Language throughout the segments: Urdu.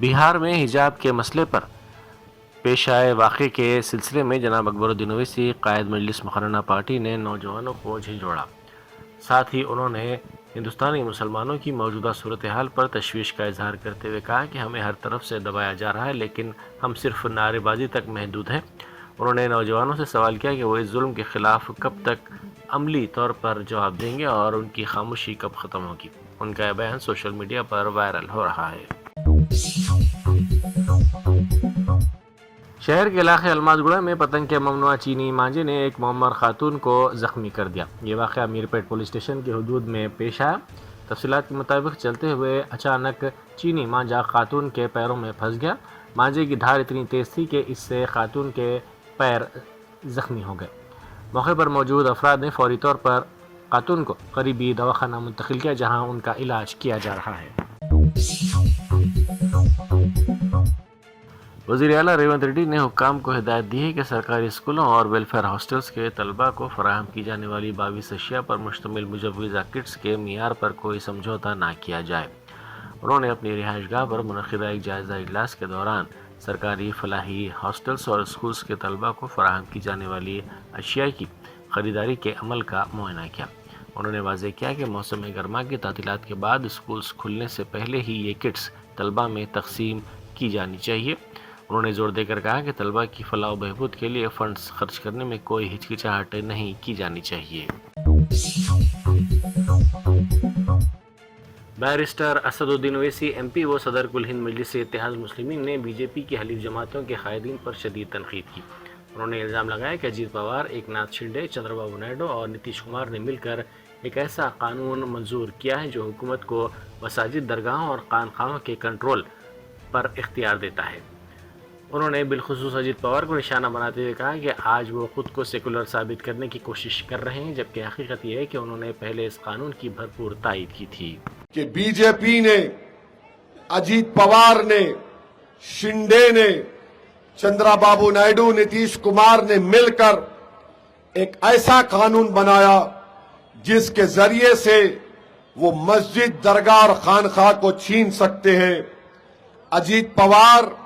بہار میں حجاب کے مسئلے پر پیش آئے واقعے کے سلسلے میں جناب اکبر الدین اویسی قائد مجلس مقررہ پارٹی نے نوجوانوں کو جھنجھوڑا. ساتھ ہی انہوں نے ہندوستانی مسلمانوں کی موجودہ صورتحال پر تشویش کا اظہار کرتے ہوئے کہا کہ ہمیں ہر طرف سے دبایا جا رہا ہے لیکن ہم صرف نعرے بازی تک محدود ہیں. انہوں نے نوجوانوں سے سوال کیا کہ وہ اس ظلم کے خلاف کب تک عملی طور پر جواب دیں گے اور ان کی خاموشی کب ختم ہوگی. ان کا یہ بیان سوشل میڈیا پر وائرل ہو رہا ہے. شہر کے علاقے الماس گڑھ میں پتنگ کے ممنوع چینی مانجھے نے ایک معمر خاتون کو زخمی کر دیا. یہ واقعہ میر پیٹ پولیس اسٹیشن کے حدود میں پیش آیا. تفصیلات کے مطابق چلتے ہوئے اچانک چینی مانجھا خاتون کے پیروں میں پھنس گیا. مانجھے کی دھار اتنی تیز تھی کہ اس سے خاتون کے پیر زخمی ہو گئے. موقع پر موجود افراد نے فوری طور پر خاتون کو قریبی دواخانہ منتقل کیا جہاں ان کا علاج کیا جا رہا ہے. وزیر اعلیٰ ریونت ریڈی نے حکام کو ہدایت دی ہے کہ سرکاری اسکولوں اور ویلفیئر ہاسٹلز کے طلباء کو فراہم کی جانے والی 22 اشیاء پر مشتمل مجوزہ کٹس کے معیار پر کوئی سمجھوتہ نہ کیا جائے. انہوں نے اپنی رہائش گاہ پر منعقدہ ایک جائزہ اجلاس کے دوران سرکاری فلاحی ہاسٹلز اور اسکولز کے طلباء کو فراہم کی جانے والی اشیاء کی خریداری کے عمل کا معائنہ کیا. انہوں نے واضح کیا کہ موسم گرما کی تعطیلات کے بعد اسکولز کھلنے سے پہلے ہی یہ کٹس طلباء میں تقسیم کی جانی چاہیے. انہوں نے زور دے کر کہا کہ طلباء کی فلاح و بہبود کے لیے فنڈز خرچ کرنے میں کوئی ہچکچاہٹ نہیں کی جانی چاہیے. بیرسٹر اسد الدین اویسی ایم پی و صدر کل ہند مجلس اتحاد المسلمین نے بی جے پی کی حلیف جماعتوں کے قائدین پر شدید تنقید کی. انہوں نے الزام لگایا کہ اجیت پوار، ایک ناتھ شنڈے، چندر بابو نائیڈو اور نتیش کمار نے مل کر ایک ایسا قانون منظور کیا ہے جو حکومت کو مساجد، درگاہوں اور خانقاہوں کے کنٹرول پر اختیار دیتا ہے. انہوں نے بالخصوص اجیت پوار کو نشانہ بناتے ہوئے کہا کہ آج وہ خود کو سیکولر ثابت کرنے کی کوشش کر رہے ہیں جبکہ حقیقت یہ ہے کہ انہوں نے پہلے اس قانون کی بھرپور تائید کی تھی. کہ بی جے پی نے، اجیت پوار نے، شنڈے نے، چندرا بابو نائیڈو، نتیش کمار نے مل کر ایک ایسا قانون بنایا جس کے ذریعے سے وہ مسجد، درگاہ اور خانقاہ کو چھین سکتے ہیں. اجیت پوار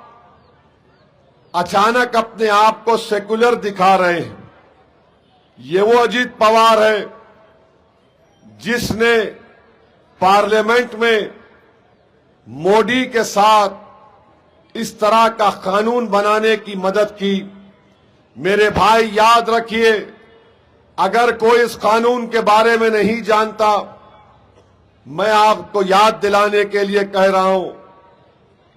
اچانک اپنے آپ کو سیکولر دکھا رہے ہیں. یہ وہ اجیت پوار ہے جس نے پارلیمنٹ میں مودی کے ساتھ اس طرح کا قانون بنانے کی مدد کی. میرے بھائی یاد رکھیے، اگر کوئی اس قانون کے بارے میں نہیں جانتا، میں آپ کو یاد دلانے کے لیے کہہ رہا ہوں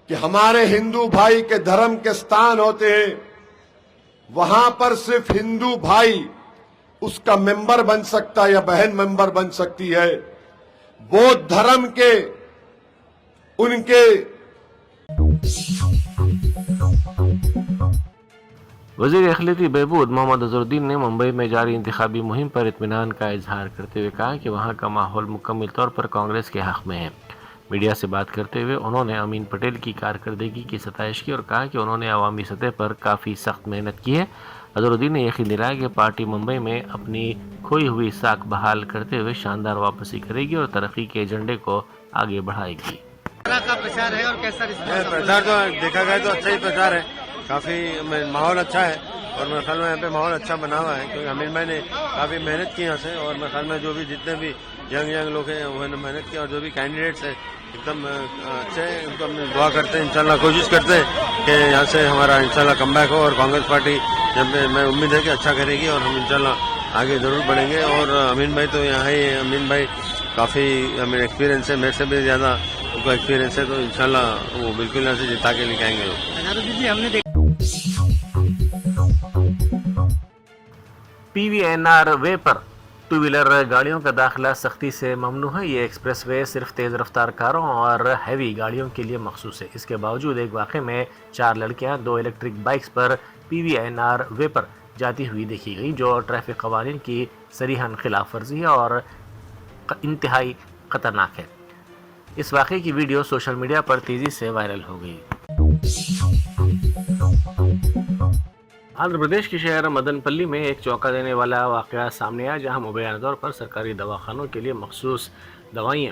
کہ ہمارے ہندو بھائی کے دھرم کے ستان ہوتے ہیں، وہاں پر صرف ہندو بھائی اس کا ممبر بن سکتا ہے یا بہن ممبر بن سکتی ہے. بودھ دھرم کے ان کے وزیر اقلیتی بہبود محمد اظہرالدین نے ممبئی میں جاری انتخابی مہم پر اطمینان کا اظہار کرتے ہوئے کہا کہ وہاں کا ماحول مکمل طور پر کانگریس کے حق میں ہے. میڈیا سے بات کرتے ہوئے انہوں نے امین پٹیل کی کارکردگی کی ستائش کی اور کہا کہ انہوں نے عوامی سطح پر کافی سخت محنت کی ہے. اظہرالدین نے یقین دلایا کہ پارٹی ممبئی میں اپنی کھوئی ہوئی ساکھ بحال کرتے ہوئے شاندار واپسی کرے گی اور ترقی کے ایجنڈے کو آگے بڑھائے گی. پرچار ہے اور کیسا پرچار تو دیکھا گیا تو اچھا ہی پرچار ہے. کافی ماحول اچھا ہے اور میرے خیال میں یہاں پہ ماحول اچھا بنا ہوا ہے کیونکہ امین بھائی نے کافی محنت کی یہاں سے. اور میرے خیال میں جو بھی جتنے بھی ینگ لوگ ہیں وہ نے محنت کی اور جو بھی کینڈیڈیٹس ہیں ایک دم اچھے ہیں. ان کو ہم دعا کرتے ہیں، انشاءاللہ کوشش کرتے ہیں کہ یہاں سے ہمارا انشاءاللہ کم بیک ہو اور کانگریس پارٹی جب میں امید ہے کہ اچھا کرے گی اور ہم انشاءاللہ آگے ضرور بڑھیں گے. اور امین بھائی تو یہاں ہی، امین بھائی کافی ہمیں ایکسپیرینس ہے، میرے سے بھی زیادہ ان کا ایکسپیرینس ہے، تو انشاءاللہ وہ بالکل یہاں سے جتا کے لے کے آئیں گے. P V N R way پر ٹو ویلر گاڑیوں کا داخلہ سختی سے ممنوع ہے. یہ ایکسپریس وے صرف تیز رفتار کاروں اور ہیوی گاڑیوں کے لیے مخصوص ہے. اس کے باوجود ایک واقعے میں 4 لڑکیاں 2 الیکٹرک بائکس پر P V N R way پر جاتی ہوئی دیکھی گئی جو ٹریفک قوانین کی صریحاً خلاف ورزی ہے اور انتہائی خطرناک ہے. اس واقعے کی ویڈیو سوشل میڈیا پر تیزی سے وائرل ہو گئی. آندھرا پردیش کے شہر مدن پلی میں ایک چونکا دینے والا واقعہ سامنے آیا جہاں مبینہ طور پر سرکاری دواخانوں کے لیے مخصوص دوائیں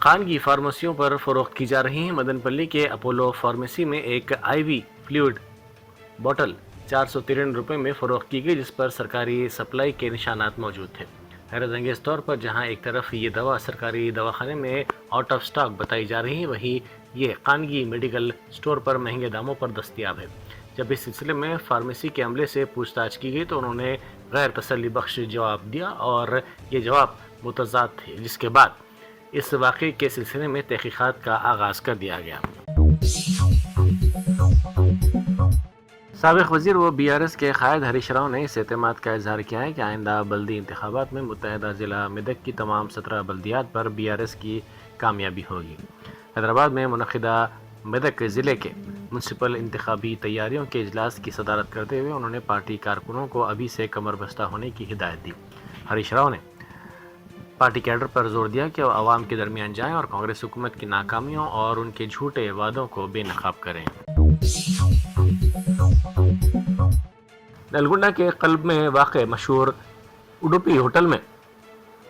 خانگی فارمیسیوں پر فروخت کی جا رہی ہیں۔ مدن پلی کے اپولو فارمیسی میں ایک آئی وی فلوئڈ بوتل 453 روپے میں فروخت کی گئی، جس پر سرکاری سپلائی کے نشانات موجود تھے۔ حیرت انگیز طور پر جہاں ایک طرف یہ دوا سرکاری دواخانے میں آؤٹ آف سٹاک بتائی جا رہی ہے، وہیں یہ خانگی میڈیکل سٹور پر مہنگے داموں پر دستیاب ہے۔ جب اس سلسلے میں فارمیسی کے عملے سے پوچھ تاچھ کی گئی تو انہوں نے غیر تسلی بخش جواب دیا اور یہ جواب متضاد تھے، جس کے بعد اس واقعے کے سلسلے میں تحقیقات کا آغاز کر دیا گیا۔ سابق وزیر و بی آر ایس کے قائد ہریش راؤ نے اس اعتماد کا اظہار کیا ہے کہ آئندہ بلدی انتخابات میں متحدہ ضلع میدک کی تمام 17 بلدیات پر بی آر ایس کی کامیابی ہوگی۔ حیدرآباد میں منعقدہ میدک ضلع کے میونسپل انتخابی تیاریوں کے اجلاس کی صدارت کرتے ہوئے انہوں نے پارٹی کارکنوں کو ابھی سے کمر بستہ ہونے کی ہدایت دی۔ ہریش راؤ نے پارٹی کیڈر پر زور دیا کہ وہ عوام کے درمیان جائیں اور کانگریس حکومت کی ناکامیوں اور ان کے جھوٹے وعدوں کو بے نقاب کریں۔ نلگنڈا کے قلب میں واقع مشہور اڈوپی ہوٹل میں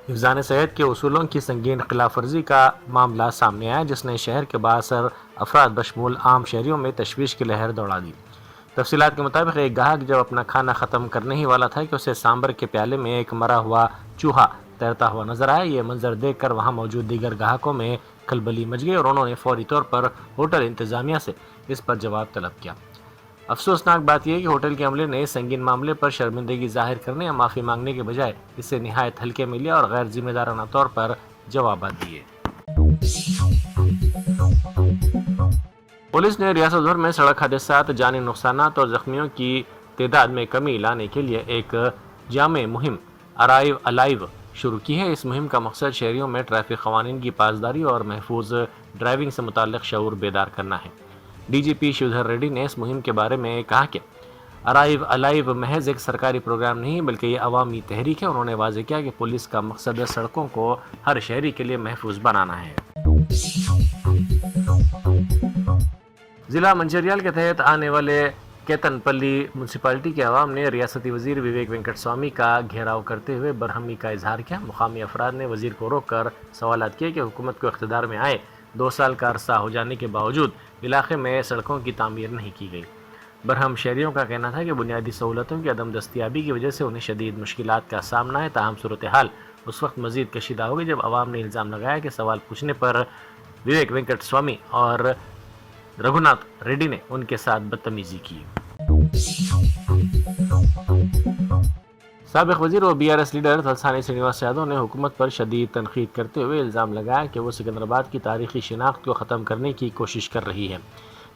حفظان صحت کے اصولوں کی سنگین خلاف ورزی کا معاملہ سامنے آیا، جس نے شہر کے بااثر افراد بشمول عام شہریوں میں تشویش کی لہر دوڑا دی۔ تفصیلات کے مطابق ایک گاہک جب اپنا کھانا ختم کرنے ہی والا تھا کہ اسے سامبر کے پیالے میں ایک مرا ہوا چوہا تیرتا ہوا نظر آیا۔ یہ منظر دیکھ کر وہاں موجود دیگر گاہکوں میں کھلبلی مچ گئی اور انہوں نے فوری طور پر ہوٹل انتظامیہ سے اس پر جواب طلب کیا۔ افسوسناک بات یہ ہے کہ ہوٹل کے عملے نے سنگین معاملے پر شرمندگی ظاہر کرنے یا معافی مانگنے کے بجائے اسے نہایت ہلکے میں لیا اور غیر ذمہ دارانہ طور پر جوابات دیے۔ پولیس نے ریاست بھر میں سڑک حادثات، جانی نقصانات اور زخمیوں کی تعداد میں کمی لانے کے لیے ایک جامع مہم ارائیو الائیو شروع کی ہے۔ اس مہم کا مقصد شہریوں میں ٹریفک قوانین کی پاسداری اور محفوظ ڈرائیونگ سے متعلق شعور بیدار کرنا ہے۔ ڈی جی پی شیودھر ریڈی نے اس مہم کے بارے میں کہا کہ ارائیو الائیو محض ایک سرکاری پروگرام نہیں بلکہ یہ عوامی تحریک ہے۔ انہوں نے واضح کیا کہ پولیس کا مقصد سڑکوں کو ہر شہری کے لیے محفوظ بنانا ہے۔ ضلع منچریال کے تحت آنے والے کیتن پلی میونسپلٹی کے عوام نے ریاستی وزیر وویک وینکٹ سوامی کا گھیراؤ کرتے ہوئے برہمی کا اظہار کیا۔ مقامی افراد نے وزیر کو روک کر سوالات کیے کہ حکومت کو اقتدار میں آئے 2 سال کا عرصہ ہو جانے کے باوجود علاقے میں سڑکوں کی تعمیر نہیں کی گئی۔ برہم شہریوں کا کہنا تھا کہ بنیادی سہولتوں کی عدم دستیابی کی وجہ سے انہیں شدید مشکلات کا سامنا ہے، تاہم صورتحال اس وقت مزید کشیدہ ہو گئی جب عوام نے الزام لگایا کہ سوال پوچھنے پر وویک وینکٹ سوامی اور رگھوناتھ ریڈی نے ان کے ساتھ بدتمیزی کی۔ سابق وزیر و B R S leader Talasani Srinivas Yadav نے حکومت پر شدید تنقید کرتے ہوئے الزام لگایا کہ وہ سکندرآباد کی تاریخی شناخت کو ختم کرنے کی کوشش کر رہی ہے۔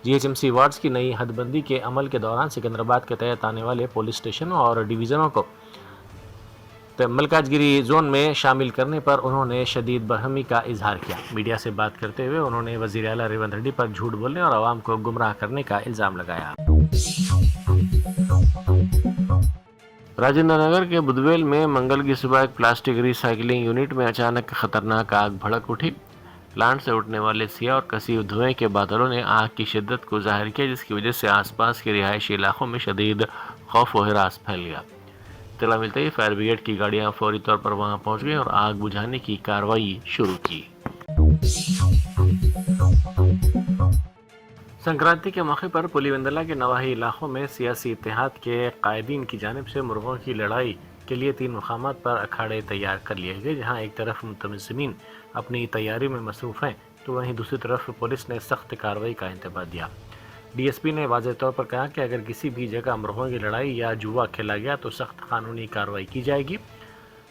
G H M C wards کی نئی حد بندی کے عمل کے دوران سکندرآباد کے تحت آنے والے پولیس اسٹیشنوں اور ڈویژنوں کو ملکاج گیری زون میں شامل کرنے پر انہوں نے شدید برہمی کا اظہار کیا۔ میڈیا سے بات کرتے ہوئے انہوں نے وزیر اعلیٰ ریونت ریڈی پر جھوٹ بولنے اور عوام کو گمراہ کرنے کا الزام لگایا۔ راجندر نگر کے بدویل میں منگل کی صبح ایک پلاسٹک ری سائیکلنگ یونٹ میں اچانک خطرناک آگ بھڑک اٹھی۔ پلانٹ سے اٹھنے والے سیاہ اور کثیر دھوئیں کے بادلوں نے آگ کی شدت کو ظاہر کیا، جس کی وجہ سے آس پاس کے رہائشی علاقوں میں شدید خوف و ہراس پھیل گیا۔ اطلاع ملتے ہی فائر بریگیڈ کی گاڑیاں فوری طور پر وہاں پہنچ گئی اور آگ بجھانے کی کارروائی شروع کی۔ سنکرانتی کے موقع پر پلی وندلا کے نواحی علاقوں میں سیاسی اتحاد کے قائدین کی جانب سے مرغوں کی لڑائی کے لیے 3 مقامات پر اکھاڑے تیار کر لیے گئے، جہاں ایک طرف منتظمین اپنی تیاری میں مصروف ہیں تو وہیں دوسری طرف پولیس نے سخت کارروائی کا انتباہ دیا۔ ڈی ایس پی نے واضح طور پر کہا کہ اگر کسی بھی جگہ مرغوں کی لڑائی یا جوا کھیلا گیا تو سخت قانونی کارروائی کی جائے گی۔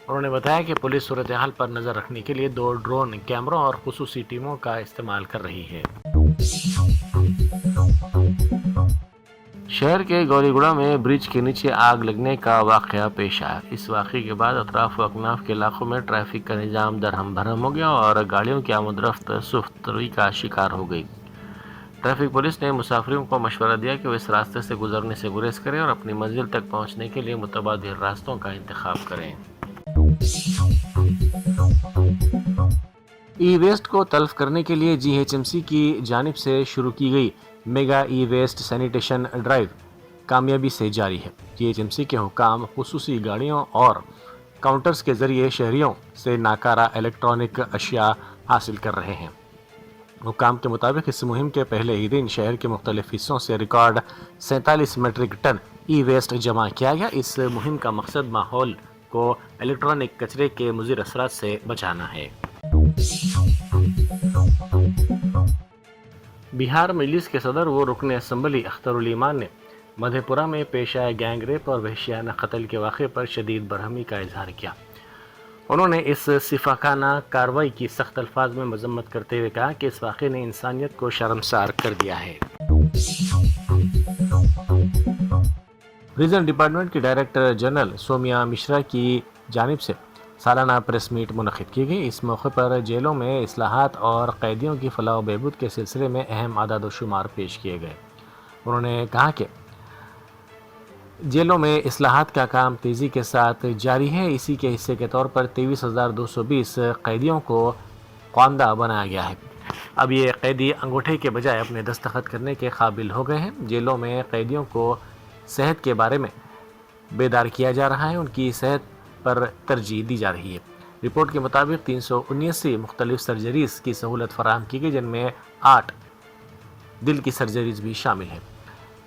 انہوں نے بتایا کہ پولیس صورتحال پر نظر رکھنے کے لیے 2 ڈرون کیمروں اور خصوصی ٹیموں کا استعمال کر رہی ہے۔ شہر کے گوری گڑا میں برج کے نیچے آگ لگنے کا واقعہ پیش آیا۔ اس واقعے کے بعد اطراف و اکناف کے علاقوں میں ٹریفک کا نظام درہم بھرم ہو گیا اور گاڑیوں کی آمد و رفت سست روی کا شکار ہو گئی۔ ٹریفک پولیس نے مسافروں کو مشورہ دیا کہ وہ اس راستے سے گزرنے سے گریز کریں اور اپنی منزل تک پہنچنے کے لیے متبادل راستوں کا انتخاب کریں۔ ای ویسٹ کو تلف کرنے کے لیے جی ایچ ایم سی کی جانب سے شروع کی گئی mega e waste sanitation drive کامیابی سے جاری ہے۔ جی ایچ ایم سی کے حکام خصوصی گاڑیوں اور کاؤنٹرز کے ذریعے شہریوں سے ناکارہ الیکٹرانک اشیاء حاصل کر رہے ہیں۔ حکام کے مطابق اس مہم کے پہلے ہی دن شہر کے مختلف حصوں سے record 47 metric ton e waste جمع کیا گیا۔ اس مہم کا مقصد ماحول کو الیکٹرانک کچرے کے مضر اثرات سے بچانا ہے۔ بہار مجلس کے صدر و رکن اسمبلی اختر الایمان نے مدھے پورہ میں پیش آئے گینگ ریپ اور وحشیانہ قتل کے واقعے پر شدید برہمی کا اظہار کیا۔ انہوں نے اس صفاقانہ کارروائی کی سخت الفاظ میں مذمت کرتے ہوئے کہا کہ اس واقعے نے انسانیت کو شرمسار کر دیا ہے۔ ریزن ڈپارٹمنٹ کی ڈائریکٹر جنرل سومیا مشرا کی جانب سے سالانہ پریس میٹ منعقد کی گئی۔ اس موقع پر جیلوں میں اصلاحات اور قیدیوں کی فلاح و بہبود کے سلسلے میں اہم اعداد و شمار پیش کیے گئے۔ انہوں نے کہا کہ جیلوں میں اصلاحات کا کام تیزی کے ساتھ جاری ہے۔ اسی کے حصے کے طور پر 23,220 قیدیوں کو خواندہ بنایا گیا ہے۔ اب یہ قیدی انگوٹھے کے بجائے اپنے دستخط کرنے کے قابل ہو گئے ہیں۔ جیلوں میں قیدیوں کو صحت کے بارے میں بیدار کیا جا رہا ہے، ان کی صحت پر ترجیح دی جا رہی ہے۔ رپورٹ کے مطابق 379 مختلف سرجریز کی سہولت فراہم کی گئی، جن میں 8 دل کی سرجریز بھی شامل ہیں۔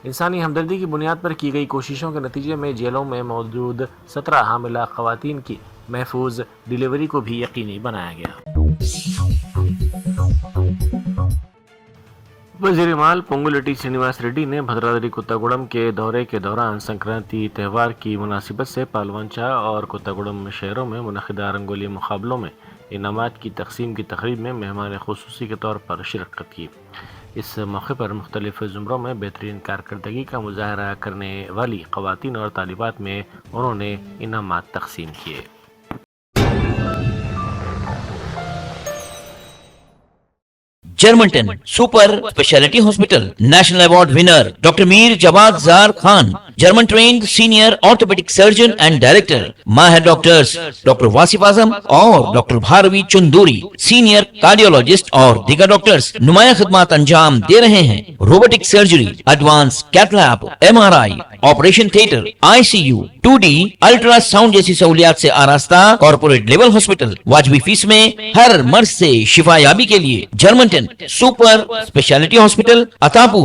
انسانی ہمدردی کی بنیاد پر کی گئی کوششوں کے نتیجے میں جیلوں میں موجود 17 حاملہ خواتین کی محفوظ ڈیلیوری کو بھی یقینی بنایا گیا۔ وزیر مال پونگولیٹی سرینواس ریڈی نے بھدرادری کوتاگوڑم کے دورے کے دوران سنکرانتی تہوار کی مناسبت سے پالونچا اور کوتاگوڑم شہروں میں منعقدہ رنگولی مقابلوں میں انعامات کی تقسیم کی تقریب میں مہمان خصوصی کے طور پر شرکت کی۔ اس موقع پر مختلف زمروں میں بہترین کارکردگی کا مظاہرہ کرنے والی خواتین اور طالبات میں انہوں نے انعامات تقسیم کیے۔ Germanten super speciality hospital national award winner doctor Mir Jawad Zar Khan, German trained senior orthopaedic surgeon and director, ماہر ڈاکٹرز ڈاکٹر واصف اعظم اور doctor Bharavi Chanduri, senior cardiologist اور دیگر ڈاکٹرز نمایاں خدمات انجام دے رہے ہیں۔ Robotic surgery, advance cath lab, MRI، operation theatre, ICU، 2D ultrasound جیسی سہولیات سے آراستہ کارپوریٹ لیول ہاسپٹل، واجبی فیس میں ہر مرض سے شفا یابی کے لیے جرمنٹن سپر اسپیشلٹی ہاسپٹل، عطاپور۔